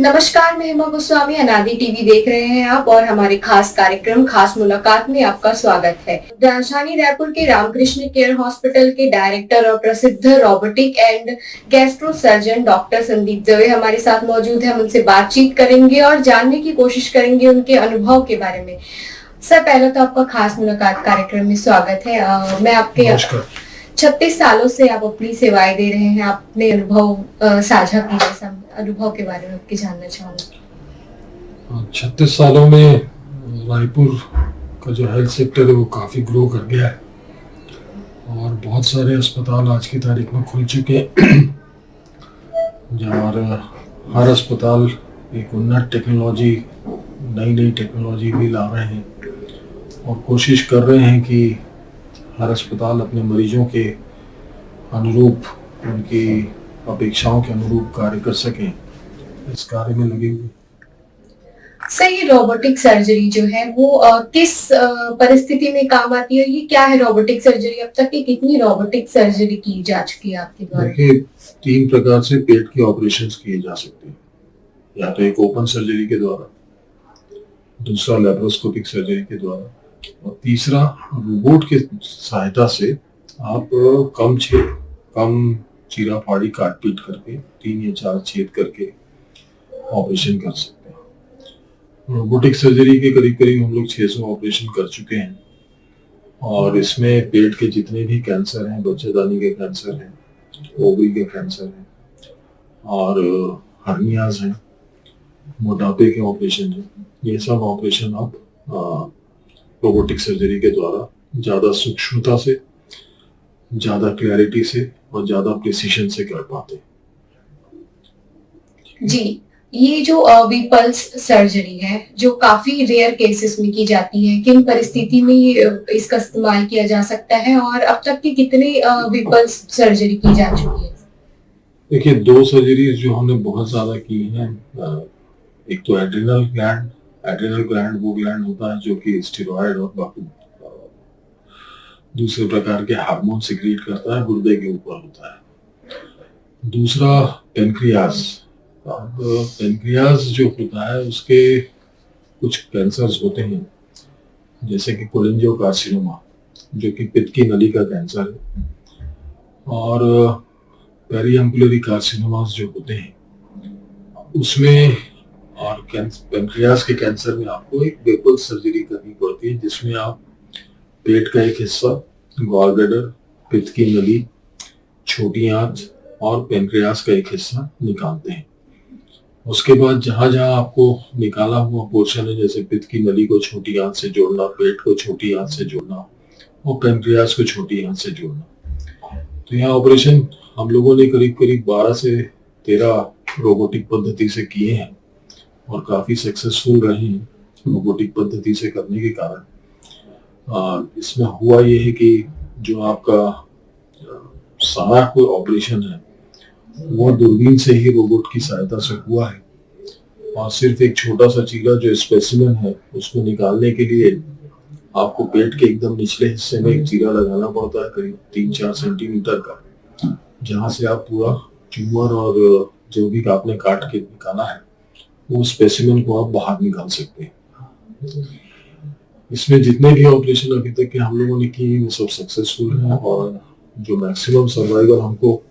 नमस्कार, मैं हेमा गोस्वामी। अनादि टीवी देख रहे हैं आप और हमारे खास कार्यक्रम खास मुलाकात में आपका स्वागत है। राजधानी रायपुर के रामकृष्ण केयर हॉस्पिटल के डायरेक्टर और प्रसिद्ध robotic and gastro surgeon doctor Sandeep Dave हमारे साथ मौजूद है। हम उनसे बातचीत करेंगे और जानने की कोशिश करेंगे उनके अनुभव के बारे में। सर, पहले तो आपका खास मुलाकात कार्यक्रम में स्वागत है। मैं आपके 36 सालों से आप अपनी सेवाएं दे रहे हैं। अपने अनुभव साझा कीजिए, अनुभव के बारे में आपके जानना चाहूंगा। 36 सालों में रायपुर का जो हेल्थ सेक्टर है वो काफ़ी ग्रो कर गया है और बहुत सारे अस्पताल आज की तारीख में खुल चुके हैं जहाँ हर अस्पताल एक उन्नत टेक्नोलॉजी, नई टेक्नोलॉजी भी ला रहे हैं और कोशिश कर रहे हैं कि हर अस्पताल अपने मरीजों के अनुरूप, उनकी अपेक्षाओं के अनुरूप कार्य कर सकें। इस कार्य में लगे हुए। सर, ये रोबोटिक सर्जरी जो है वो किस परिस्थिति में काम आती है? ये क्या है रोबोटिक सर्जरी? अब तक की कितनी रोबोटिक सर्जरी की जा चुकी है आपके द्वारा? देखिए, 3 प्रकार से पेट के ऑपरेशंस किए जा सकते हैं। या तो एक ओपन सर्जरी के द्वारा, दूसरा लैप्रोस्कोपिक सर्जरी के द्वारा और तीसरा रोबोट के सहायता से आप कम चीरा फाड़ी काट पीट करके 3 या 4 छेद करके ऑपरेशन कर सकते हैं। रोबोटिक सर्जरी के करीब हम लोग 600 ऑपरेशन कर चुके हैं और इसमें पेट के जितने भी कैंसर हैं, बच्चेदानी के कैंसर हैं, ओवरी के कैंसर हैं और हर्नियाज हैं, मोटापे के ऑपरेशन हैं, ये सब ऑपरेशन आप रोबोटिक सर्जरी के द्वारा ज़्यादा सूक्ष्मता से, ज़्यादा क्लैरिटी से और ज़्यादा प्रिसीशन से कर पाते हैं। जी, ये जो वीपल्स सर्जरी है जो काफी रेयर केसेस में की जाती है, किन परिस्थिति में इसका इस्तेमाल किया जा सकता है और अब तक की कितने वीपल्स सर्जरी की जा चुकी है? देखिए, 2 सर्जरीज जो हमने बहुत ज्यादा की हैं, एक तो एड्रिनल ग्लैंड वो ग्लैंड होता है जो कि स्टेरॉयड और बाकी दूसरे प्रकार के हार्मोन सिक्रीट करता है, गुर्दे के ऊपर होता है। दूसरा पेनक्रियाज। पेनक्रियाज जो होता है उसके कुछ कैंसर्स होते हैं जैसे कि कोलेंजियोकार्सिनोमा जो कि पित्त की नली का कैंसर है और पेरिएम्पुलरी कार्सिनोमास जो होते हैं उसमें, और पेनक्रियाज के कैंसर में आपको एक वेपल सर्जरी करनी पड़ती है जिसमें आप पेट का एक हिस्सा, गॉल ब्लैडर, पित्त की नली, छोटी आंत और पेनक्रियाज का एक हिस्सा निकालते हैं। उसके बाद जहां आपको निकाला हुआ पोर्शन है, जैसे पित्त की नली को छोटी आंत से जोड़ना, पेट को छोटी आंत से जोड़ना और पेनक्रियाज को छोटी आंत से जोड़ना, तो यहाँ ऑपरेशन हम लोगों ने करीब 12 से 13 रोबोटिक पद्धति से किए हैं और काफी सक्सेसफुल रहे हैं रोबोटिक पद्धति से करने के कारण। इसमें हुआ ये है कि जो आपका सारा कोई ऑपरेशन है वो दूरबीन से ही रोबोट की सहायता से हुआ है और सिर्फ एक छोटा सा चीरा जो स्पेसिमेन है उसको निकालने के लिए आपको पेट के एकदम निचले हिस्से में एक चीरा लगाना पड़ता है करीब 3-4 सेंटीमीटर का, जहां से आप पूरा ट्यूमर और जो भी आपने काट के निकाला है वो स्पेसिमेन को आप बाहर निकाल सकते हैं। इसमें जितने भी ऑपरेशन अभी तक के हम लोगों ने किए वो सब सक्सेसफुल हैं और जो मैक्सिमम सर्वाइवल हमको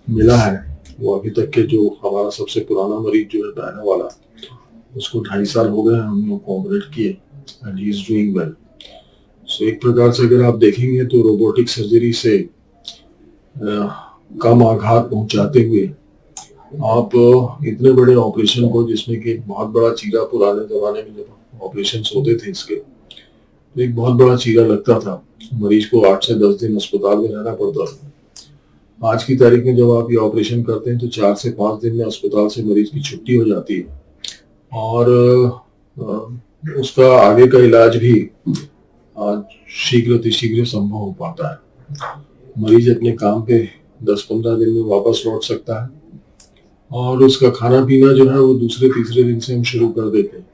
मिला है वो अभी तक के, जो हमारा सबसे पुराना मरीज जो है डायना वाला, उसको 2.5 साल हो गए हम लोग को ऑपरेट किए and he is doing well. So एक प्रकार से अगर आप देखेंगे तो रोबोटिक सर्जरी से कम आघात पहुंचाते हुए आप इतने बड़े ऑपरेशन को, जिसमें कि बहुत बड़ा चीरा पुराने जमाने में जब ऑपरेशन होते थे इसके, तो एक बहुत बड़ा चीरा लगता था, मरीज को 8 से 10 दिन अस्पताल में रहना पड़ता था। आज की तारीख में जब आप ये ऑपरेशन करते हैं तो 4 से 5 दिन में अस्पताल से मरीज की छुट्टी हो जाती है और उसका आगे का इलाज भी शीघ्र संभव हो पाता है। मरीज अपने काम पे 10-15 दिन में वापस लौट सकता है और उसका खाना पीना जो है वो दूसरे तीसरे दिन से हम शुरू कर देते हैं।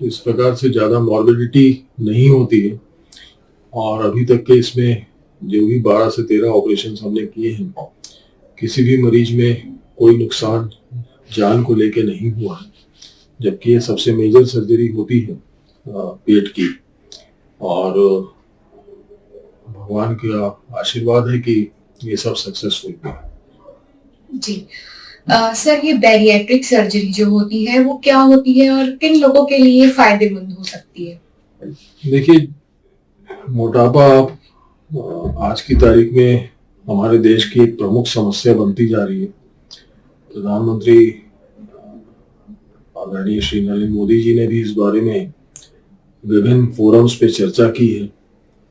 इस प्रकार से ज़्यादा मॉर्बिडिटी नहीं होती है और अभी तक के इसमें जो भी 12 से 13 ऑपरेशन हमने किए हैं, किसी भी मरीज में कोई नुकसान जान को लेके नहीं हुआ है, जबकि ये सबसे मेजर सर्जरी होती है पेट की। और भगवान का आशीर्वाद है कि ये सब सक्सेसफुल हुआ। जी। सर, ये बैरिएट्रिक सर्जरी जो होती है वो क्या होती है और किन लोगों के लिए फायदेमंद हो सकती है? देखिए, मोटापा आज की तारीख में हमारे देश की एक प्रमुख समस्या बनती जा रही है। प्रधानमंत्री आदरणीय श्री नरेंद्र मोदी जी ने भी इस बारे में विभिन्न फोरम्स पे चर्चा की है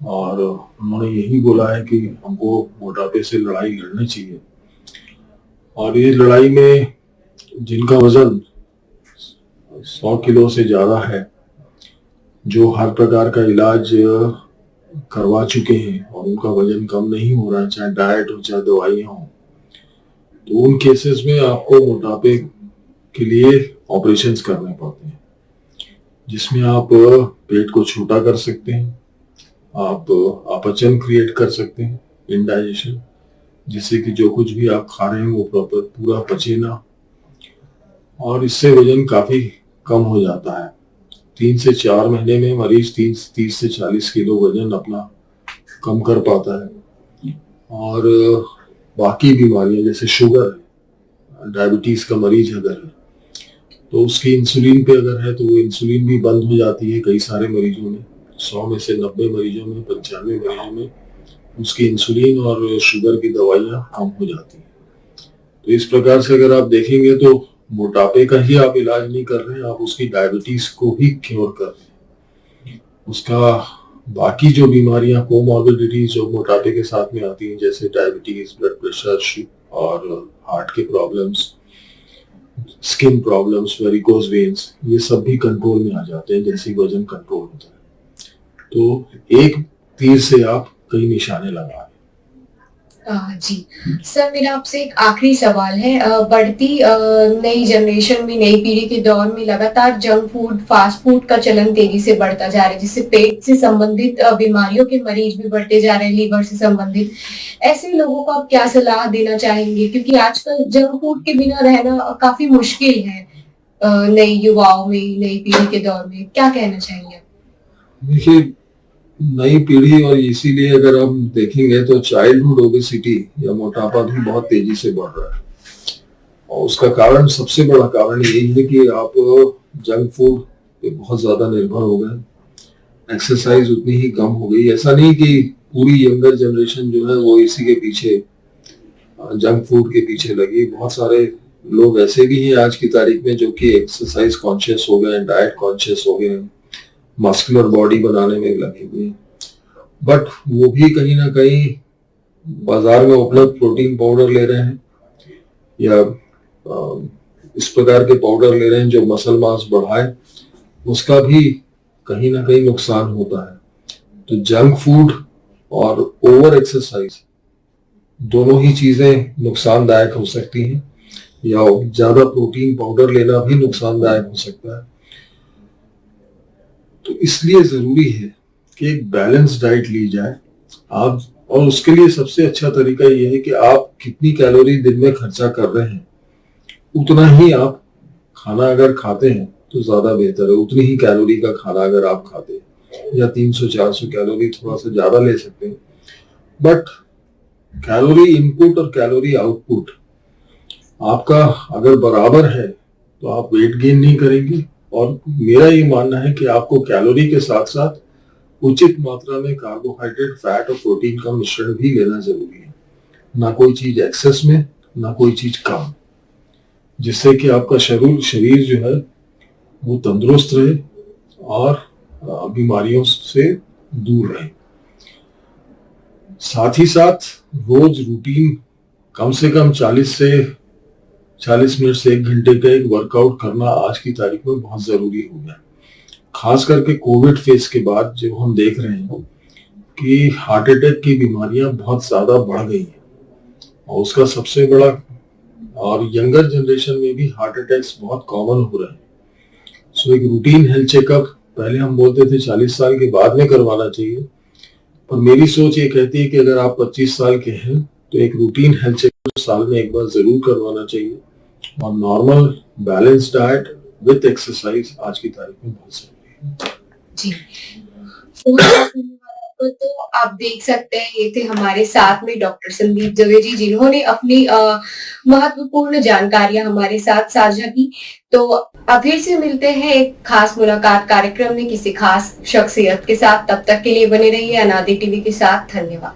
और उन्होंने यही बोला है कि हमको मोटापे से लड़ाई लड़नी चाहिए। और ये लड़ाई में जिनका वजन 100 किलो से ज्यादा है, जो हर प्रकार का इलाज करवा चुके हैं और उनका वजन कम नहीं हो रहा है, चाहे डाइट हो चाहे दवाइयां हो, तो उन केसेस में आपको मोटापे के लिए ऑपरेशंस करने पड़ते हैं, जिसमें आप पेट को छोटा कर सकते हैं, आप अपचन क्रिएट कर सकते हैं, इंडाइजेशन, जिससे कि जो कुछ भी आप खा रहे हैं वो प्रॉपर पूरा पचे ना, और इससे वजन काफी कम हो जाता है। 3 से 4 महीने में मरीज 30 से 40 किलो वजन अपना कम कर पाता है। और बाकी बीमारियां जैसे शुगर, डायबिटीज का मरीज अगर है तो उसकी इंसुलिन पे अगर है तो वो इंसुलिन भी बंद हो जाती है। कई सारे मरीजों में 100 में से 90 मरीजों में 95 मरीजों में उसकी इंसुलिन और शुगर की दवाइयां कम हो जाती हैं। तो इस प्रकार से अगर आप देखेंगे तो मोटापे का ही आप इलाज नहीं कर रहे हैं, आप उसकी डायबिटीज को भी क्योर कर रहे हैं। उसका बाकी जो बीमारियां कोमॉर्बिडिटीज जो मोटापे के साथ में आती हैं, जैसे डायबिटीज, ब्लड प्रेशर और हार्ट के problems, skin problems, varicose veins, ये सब भी कंट्रोल में आ जाते हैं जैसे वजन कंट्रोल होता है। तो एक तीर से आप कई निशाने लगा रहे हैं। जी सर, मेरा आपसे एक आखिरी सवाल है। बढ़ती नई जनरेशन में, नई पीढ़ी के दौर में लगातार जंक फूड, फास्ट फूड का चलन तेजी से बढ़ता जा रहा है, जिससे पेट से संबंधित बीमारियों के मरीज भी बढ़ते जा रहे हैं, लीवर से संबंधित। ऐसे लोगों को आप क्या सलाह देना चाहेंगे, क्योंकि आजकल जंक फूड के बिना रहना काफी मुश्किल है नई युवाओं में, नई पीढ़ी के दौर में, क्या कहना चाहेंगे? देखिए, नई पीढ़ी, और इसीलिए अगर हम देखेंगे तो चाइल्डहुड ओबेसिटी या मोटापा भी बहुत तेजी से बढ़ रहा है। और उसका कारण, सबसे बड़ा कारण यही है कि आप जंक फूड पे बहुत ज्यादा निर्भर हो गए, एक्सरसाइज उतनी ही कम हो गई। ऐसा नहीं कि पूरी यंगर जनरेशन जो है वो इसी के पीछे, जंक फूड के पीछे लगी। बहुत सारे लोग ऐसे भी हैं आज की तारीख में जो कि एक्सरसाइज कॉन्शियस हो गए, डाइट कॉन्शियस हो गए, मस्कुलर बॉडी बनाने में लगे हुए, बट वो भी कहीं ना कहीं बाजार में उपलब्ध प्रोटीन पाउडर ले रहे हैं या इस प्रकार के पाउडर ले रहे हैं जो मसल मास बढ़ाए, उसका भी कहीं ना कहीं नुकसान होता है। तो जंक फूड और ओवर एक्सरसाइज दोनों ही चीजें नुकसानदायक हो सकती हैं, या ज्यादा प्रोटीन पाउडर लेना भी नुकसानदायक हो सकता है। तो इसलिए जरूरी है कि एक बैलेंस डाइट ली जाए आप, और उसके लिए सबसे अच्छा तरीका यह है कि आप कितनी कैलोरी दिन में खर्चा कर रहे हैं उतना ही आप खाना अगर खाते हैं तो ज्यादा बेहतर है। उतनी ही कैलोरी का खाना अगर आप खाते हैं, या 300-400 कैलोरी थोड़ा सा ज्यादा ले सकते हैं, बट कैलोरी इनपुट और कैलोरी आउटपुट आपका अगर बराबर है तो आप वेट गेन नहीं करेंगे। और मेरा ये मानना है कि आपको कैलोरी के साथ साथ उचित मात्रा में कार्बोहाइड्रेट, फैट और प्रोटीन का मिश्रण भी लेना जरूरी है। ना कोई चीज एक्सेस में, ना कोई चीज कम, जिससे कि आपका शरीर जो है वो तंदुरुस्त रहे और बीमारियों से दूर रहे। साथ ही साथ रोज रूटीन कम से कम 40 मिनट से 1 घंटे का एक वर्कआउट करना आज की तारीख में बहुत जरूरी हो गया। खास करके कोविड फेज के बाद जो हम देख रहे हैं कि हार्ट अटैक की बीमारियां बहुत ज्यादा बढ़ गई हैं, और उसका सबसे बड़ा, और यंगर जनरेशन में भी हार्ट अटैक्स बहुत कॉमन हो रहे हैं। सो एक रूटीन हेल्थ चेकअप, पहले हम बोलते थे 40 साल के बाद में करवाना चाहिए, पर मेरी सोच ये कहती है कि अगर आप 25 साल के हैं तो एक रूटीन हेल्थ चेकअप साल में एक बार जरूर करवाना चाहिए। और normal balance diet with exercise आज की तारीख में बहुत जरूरी है। जी, बहुत बहुत धन्यवाद आपका। तो आप देख सकते हैं ये थे हमारे साथ में डॉक्टर संदीप दवे जी, जिन्होंने अपनी महत्वपूर्ण जानकारियां हमारे साथ साझा की। तो अब फिर से मिलते हैं एक खास मुलाकात कार्यक्रम में किसी खास शख्सियत के साथ। तब तक के लिए बने रहिए अनादि टीवी के साथ। धन्यवाद।